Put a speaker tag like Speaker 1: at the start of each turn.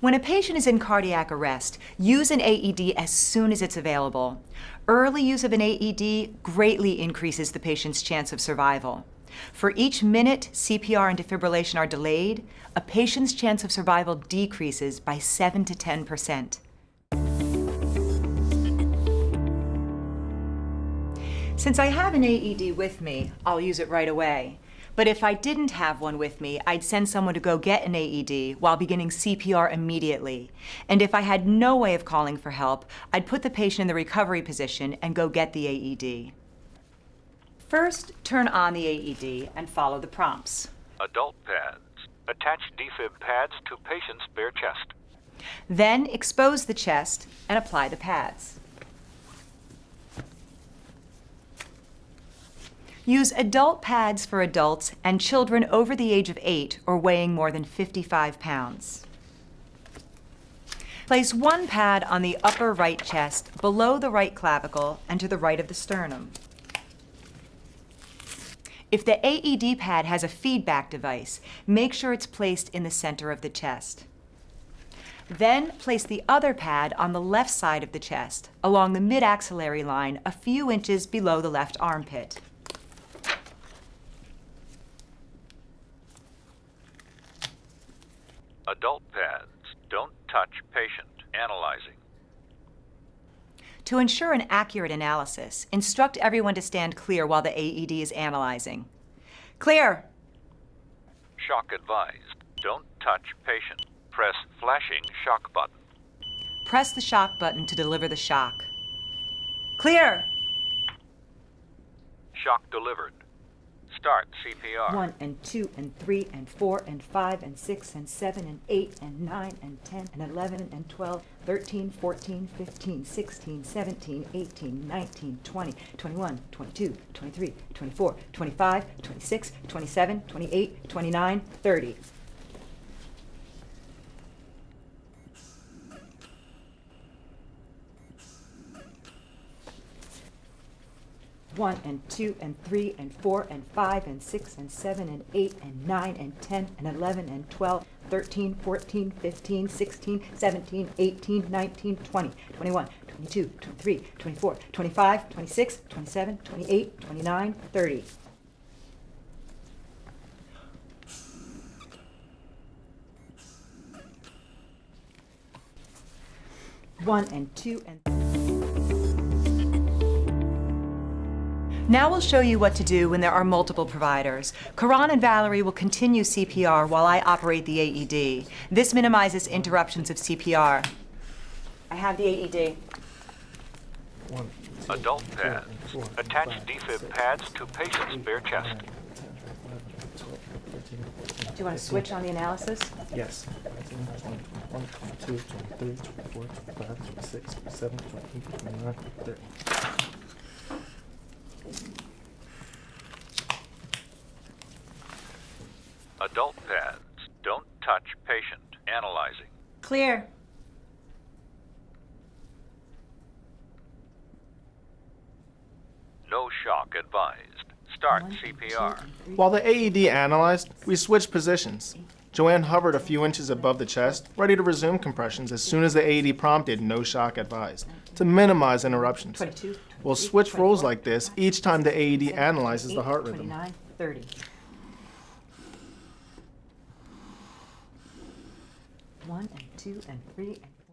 Speaker 1: When a patient is in cardiac arrest, use an AED as soon as it's available. Early use of an AED greatly increases the patient's chance of survival. For each minute CPR and defibrillation are delayed, a patient's chance of survival decreases by 7 to 10%. Since I have an AED with me, I'll use it right away. But if I didn't have one with me, I'd send someone to go get an AED while beginning CPR immediately. And if I had no way of calling for help, I'd put the patient in the recovery position and go get the AED. First, turn on the AED and follow the prompts.
Speaker 2: Adult pads. Attach defib pads to patient's bare chest.
Speaker 1: Then expose the chest and apply the pads. Use adult pads for adults and children over the age of 8 or weighing more than 55 pounds. Place one pad on the upper right chest, below the right clavicle, and to the right of the sternum. If the AED pad has a feedback device, make sure it's placed in the center of the chest. Then place the other pad on the left side of the chest, along the mid-axillary line, a few inches below the left armpit.
Speaker 2: Adult pads. Don't touch patient. Analyzing.
Speaker 1: To ensure an accurate analysis, instruct everyone to stand clear while the AED is analyzing. Clear!
Speaker 2: Shock advised. Don't touch patient. Press flashing shock button.
Speaker 1: Press the shock button to deliver the shock. Clear!
Speaker 2: Shock delivered. Start CPR.
Speaker 1: 1 and 2 and 3 and 4 and 5 and 6 and 7 and 8 and 9 and 10 and 11 and 12, 13, 14, 15, 16, 17, 18, 19, 20, 21, 22, 23, 24, 25, 26, 27, 28, 29, 30. One and 2 and 3 and 4 and 5 and 6 and 7 and 8 and 9 and 10 and 11 and 12, 13, 14, 15, 16, 17, 18, 19, 20, 21, 22, 23, 24, 25, 26, 27, 28, 29, 30. One and 2 and Now we'll show you what to do when there are multiple providers. Karan and Valerie will continue CPR while I operate the AED. This minimizes interruptions of CPR. I have the AED.
Speaker 2: Adult pads. Attach defib pads to patient's bare chest.
Speaker 1: Do you want to switch on the analysis?
Speaker 3: Yes. 21, 22, 23, 24, 25, 26, 27, 28, 29, 30.
Speaker 2: Adult pads. Don't touch patient. Analyzing.
Speaker 1: Clear.
Speaker 2: No shock advised. Start CPR.
Speaker 3: While the AED analyzed, we switched positions. Joanne hovered a few inches above the chest, ready to resume compressions as soon as the AED prompted no shock advised, to minimize interruptions.
Speaker 1: 22,
Speaker 3: We'll switch roles like this each time the AED analyzes the heart rhythm.
Speaker 1: 29, 30. 1 and 2 and 3 and